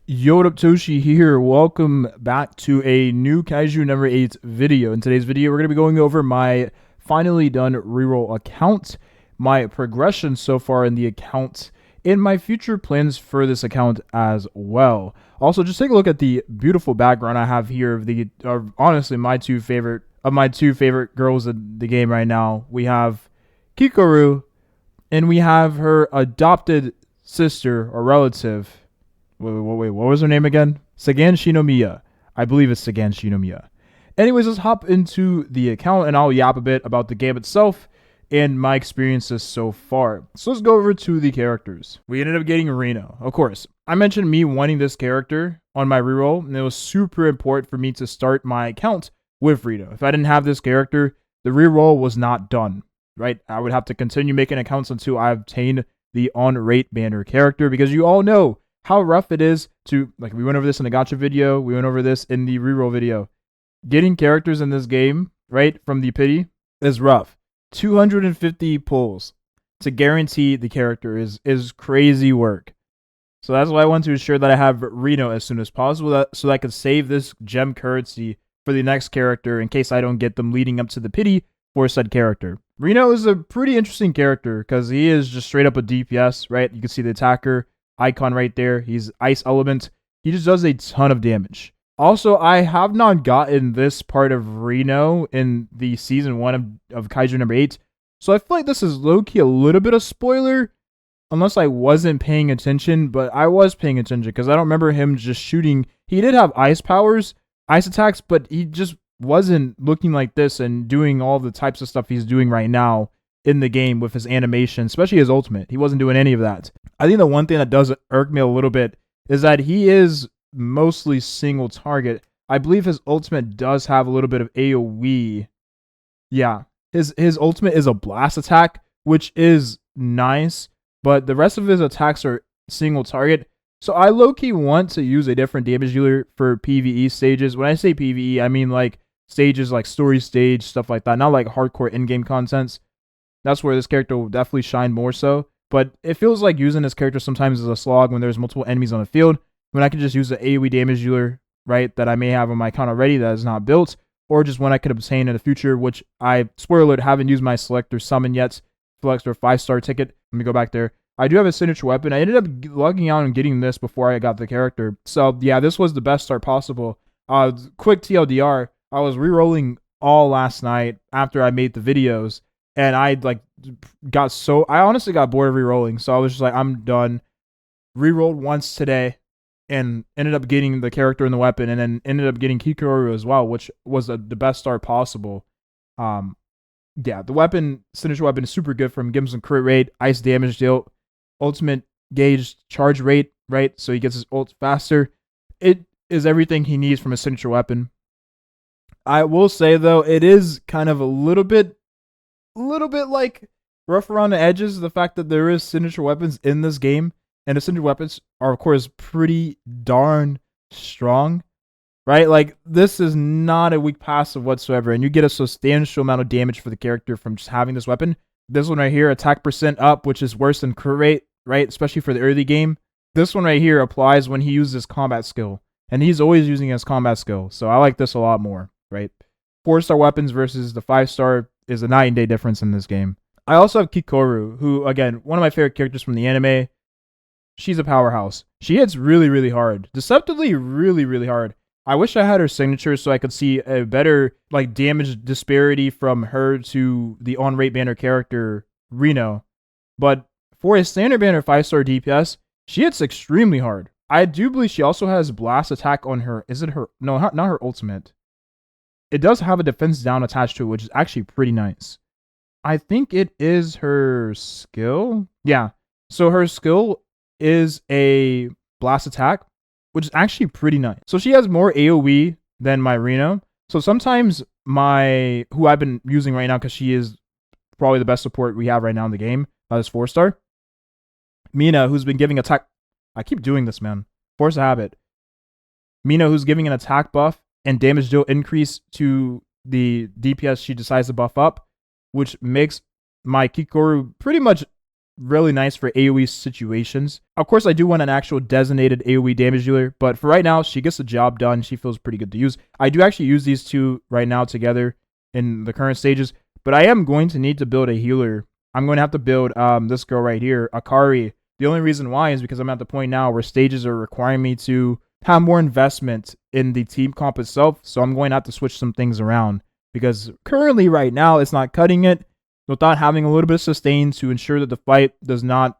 Yo, what up, Toshi here. Welcome back to a new Kaiju number 8 video. In today's video, we're going to be going over my finally done reroll account, my progression so far in the account, and my future plans for this account as well. Also, just take a look at the beautiful background I have here of the honestly my two favorite girls in the game right now. We have Kikoru and we have her adopted sister or relative. Wait, what was her name again? Sagan Shinomiya. I believe it's Sagan Shinomiya. Anyways, let's hop into the account and I'll yap a bit about the game itself and my experiences so far. So let's go over to the characters. We ended up getting Reno. Of course, I mentioned me wanting this character on my reroll, and it was super important for me to start my account with Reno. If I didn't have this character, the reroll was not done, right? I would have to continue making accounts until I obtained the on-rate banner character, because you all know how rough it is to, like, we went over this in the gacha video, we went over this in the reroll video. Getting characters in this game, right, from the pity is rough. 250 pulls to guarantee the character is crazy work. So that's why I want to ensure that I have Reno as soon as possible, so that I can save this gem currency for the next character in case I don't get them leading up to the pity for said character. Reno is a pretty interesting character because he is just straight up a DPS, right? You can see the attacker icon right there. He's ice element. He just does a ton of damage. Also, I have not gotten this part of Reno in the season 1 of Kaiju number 8. So I feel like this is low-key a little bit of spoiler, unless I wasn't paying attention, but I was paying attention because I don't remember him just shooting. He did have ice powers, ice attacks, but he just wasn't looking like this and doing all the types of stuff he's doing right now in the game with his animation, especially his ultimate. He wasn't doing any of that. I think the one thing that does irk me a little bit is that he is mostly single target. I believe his ultimate does have a little bit of AoE. Yeah, his ultimate is a blast attack, which is nice, but the rest of his attacks are single target. So I low-key want to use a different damage dealer for PvE stages. When I say PvE, I mean like stages like story stage, stuff like that, not like hardcore in-game contents. That's where this character will definitely shine more so. But it feels like using this character sometimes is a slog when there's multiple enemies on the field, when I can just use the AoE damage dealer, right, that I may have on my account already that is not built, or just one I could obtain in the future, which I, spoiler alert, haven't used my Selector summon yet. Selector 5-star ticket. Let me go back there. I do have a signature weapon. I ended up lugging out and getting this before I got the character. So, yeah, this was the best start possible. Quick TLDR, I was re-rolling all last night after I made the videos, and I honestly got bored of re-rolling, so I was just like, I'm done. Re-rolled once today, and ended up getting the character and the weapon, and then ended up getting Kikoru as well, which was the best start possible. Yeah, the weapon, signature weapon, is super good for him. Gives him crit rate, ice damage deal, ultimate gauge charge rate, right? So he gets his ult faster. It is everything he needs from a signature weapon. I will say though, it is kind of a little bit like rough around the edges. The fact that there is signature weapons in this game, and the signature weapons are of course pretty darn strong, right? Like, this is not a weak passive whatsoever, and you get a substantial amount of damage for the character from just having this weapon. This one right here, attack percent up, which is worse than crit rate, right? Especially for the early game. This one right here applies when he uses combat skill, and he's always using his combat skill, so I like this a lot more, right? 4-star weapons versus the 5-star is a night and day difference in this game. I also have Kikoru, who, again, one of my favorite characters from the anime. She's a powerhouse. She hits really, really hard. Deceptively really, really hard. I wish I had her signature so I could see a better like damage disparity from her to the on-rate banner character, Reno. But for a standard banner 5-star DPS, she hits extremely hard. I do believe she also has blast attack on her. Is it her? No, not her ultimate. It does have a defense down attached to it, which is actually pretty nice. I think it is her skill. Yeah. So her skill is a blast attack, which is actually pretty nice. So she has more AoE than my Reno. So sometimes who I've been using right now, because she is probably the best support we have right now in the game, that is 4-star. Mina, who's been giving attack. I keep doing this, man. Force a habit. Mina, who's giving an attack buff and damage deal increase to the DPS she decides to buff up, which makes my Kikoru pretty much really nice for AoE situations. Of course, I do want an actual designated AoE damage dealer, but for right now, she gets the job done. She feels pretty good to use. I do actually use these two right now together in the current stages, but I am going to need to build a healer. I'm going to have to build this girl right here, Akari. The only reason why is because I'm at the point now where stages are requiring me to have more investment in the team comp itself, so I'm going to have to switch some things around because currently right now it's not cutting it without having a little bit of sustain to ensure that the fight does not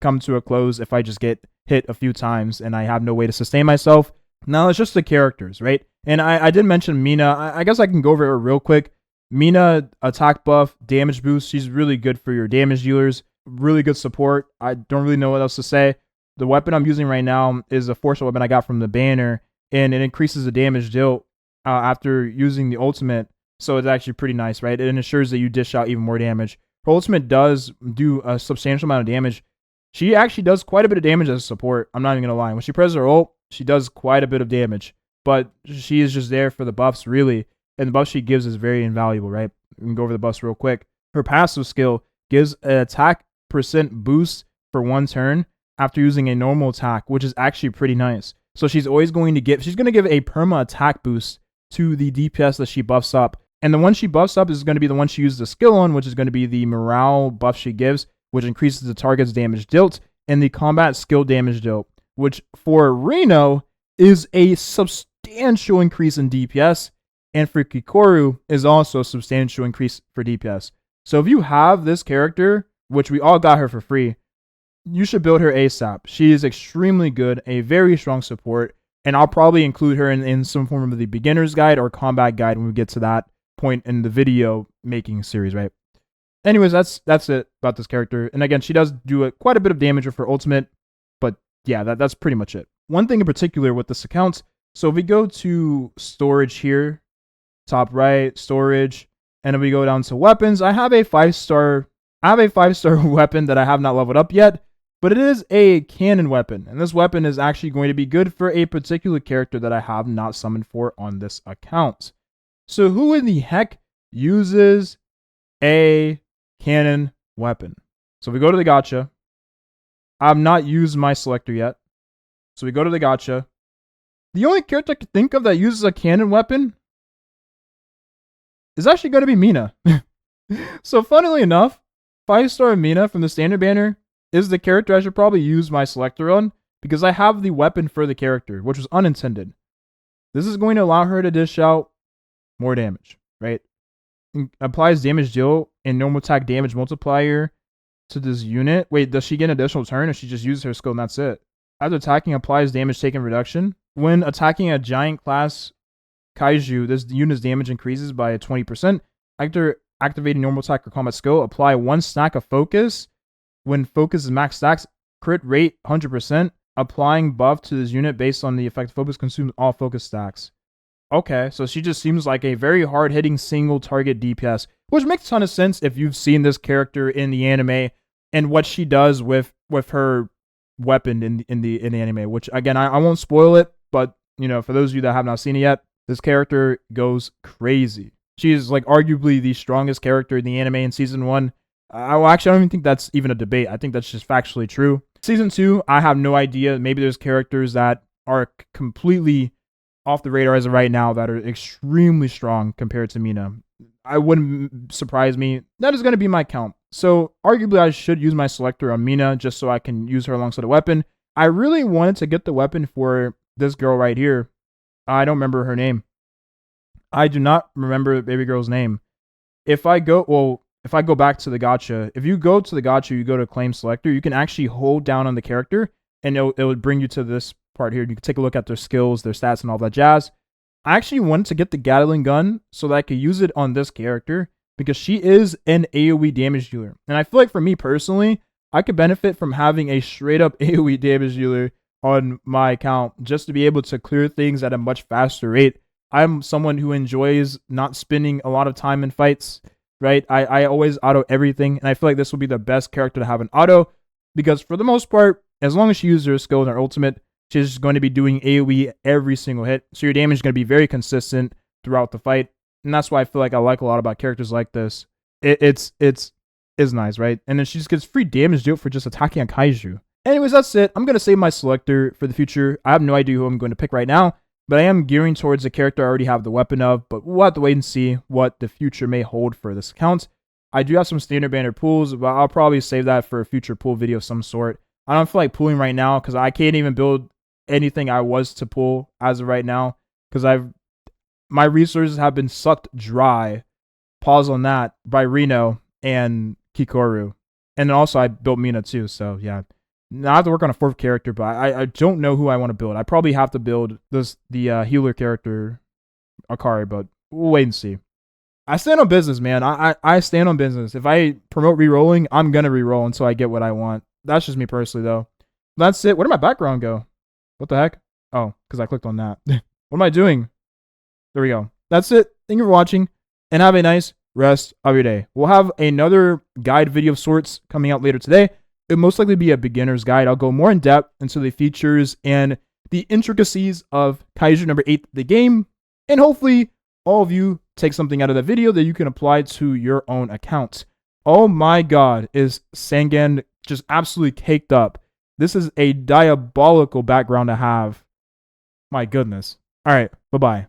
come to a close if I just get hit a few times and I have no way to sustain myself. Now it's just the characters, right? And I did mention Mina. I guess I can go over it real quick. Mina, attack buff, damage boost. She's really good for your damage dealers. Really good support. I don't really know what else to say. The weapon I'm using right now is a force weapon I got from the banner, and it increases the damage dealt after using the ultimate. So it's actually pretty nice, right? It ensures that you dish out even more damage. Her ultimate does do a substantial amount of damage. She actually does quite a bit of damage as a support. I'm not even going to lie. When she presses her ult, she does quite a bit of damage. But she is just there for the buffs, really. And the buff she gives is very invaluable, right? We can go over the buffs real quick. Her passive skill gives an attack percent boost for 1 turn after using a normal attack, which is actually pretty nice. So she's always going to give a perma attack boost to the DPS that she buffs up. And the one she buffs up is going to be the one she uses the skill on, which is going to be the morale buff she gives, which increases the target's damage dealt, and the combat skill damage dealt, which for Reno is a substantial increase in DPS, and for Kikoru is also a substantial increase for DPS. So if you have this character, which we all got her for free, you should build her ASAP. She is extremely good, a very strong support, and I'll probably include her in some form of the beginner's guide or combat guide when we get to that point in the video making series, right? Anyways, that's it about this character. And again, she does do quite a bit of damage with her ultimate, but yeah, that's pretty much it. One thing in particular with this account, so if we go to storage here, top right, storage, and if we go down to weapons, I have a 5-star weapon that I have not leveled up yet, but it is a cannon weapon, and this weapon is actually going to be good for a particular character that I have not summoned for on this account. So who in the heck uses a cannon weapon? So we go to the gacha. I have not used my selector yet. So we go to the gacha. The only character I can think of that uses a cannon weapon is actually going to be Mina. So funnily enough, 5-star Mina from the standard banner is the character I should probably use my selector on because I have the weapon for the character, which was unintended. This is going to allow her to dish out more damage, right? Applies damage deal and normal attack damage multiplier to this unit. Wait, does she get an additional turn or she just uses her skill and that's it? After attacking, applies damage taken reduction. When attacking a giant class Kaiju, this unit's damage increases by 20%. After activating normal attack or combat skill, apply 1 stack of focus. When focus is max stacks, crit rate 100%. Applying buff to this unit based on the effect of focus consumes all focus stacks. Okay, so she just seems like a very hard-hitting single target DPS, which makes a ton of sense if you've seen this character in the anime and what she does with her weapon in the anime. Which again, I won't spoil it, but you know, for those of you that have not seen it yet, this character goes crazy. She is like arguably the strongest character in the anime in season 1. I don't even think that's even a debate. I think that's just factually true. Season 2, I have no idea. Maybe there's characters that are completely off the radar as of right now that are extremely strong compared to Mina. I wouldn't surprise me. That is going to be my count. So arguably I should use my selector on Mina just so I can use her alongside a weapon. I really wanted to get the weapon for this girl right here. I don't remember her name. I do not remember the baby girl's name. If I go back to the gacha, if you go to the gacha, you go to claim selector, you can actually hold down on the character and it would bring you to this part here. You can take a look at their skills, their stats, and all that jazz. I actually wanted to get the Gatling gun so that I could use it on this character because she is an AoE damage dealer. And I feel like for me personally, I could benefit from having a straight up AoE damage dealer on my account just to be able to clear things at a much faster rate. I'm someone who enjoys not spending a lot of time in fights, right? I always auto everything, and I feel like this will be the best character to have an auto because for the most part, as long as she uses her skill and her ultimate, she's going to be doing AoE every single hit. So your damage is going to be very consistent throughout the fight. And that's why I feel like I like a lot about characters like this. It's is nice, right? And then she just gets free damage dealt for just attacking a Kaiju. Anyways, that's it. I'm going to save my selector for the future. I have no idea who I'm going to pick right now, but I am gearing towards a character I already have the weapon of, but we'll have to wait and see what the future may hold for this account. I do have some standard banner pools, but I'll probably save that for a future pool video of some sort. I don't feel like pooling right now because I can't even build anything I was to pool as of right now because my resources have been sucked dry. Pause on that by Reno and Kikoru. And then also I built Mina too, so yeah. Now I have to work on a fourth character, but I don't know who I want to build. I probably have to build the healer character, Akari, but we'll wait and see. I stand on business, man. I stand on business. If I promote re-rolling, I'm going to re-roll until I get what I want. That's just me personally, though. That's it. Where did my background go? What the heck? Oh, because I clicked on that. What am I doing? There we go. That's it. Thank you for watching, and have a nice rest of your day. We'll have another guide video of sorts coming out later today. It'll most likely be a beginner's guide. I'll go more in depth into the features and the intricacies of Kaiju number 8, the game, and hopefully all of you take something out of the video that you can apply to your own account. Oh my god, is Sangan just absolutely caked up. This is a diabolical background to have. My goodness. Alright, bye-bye.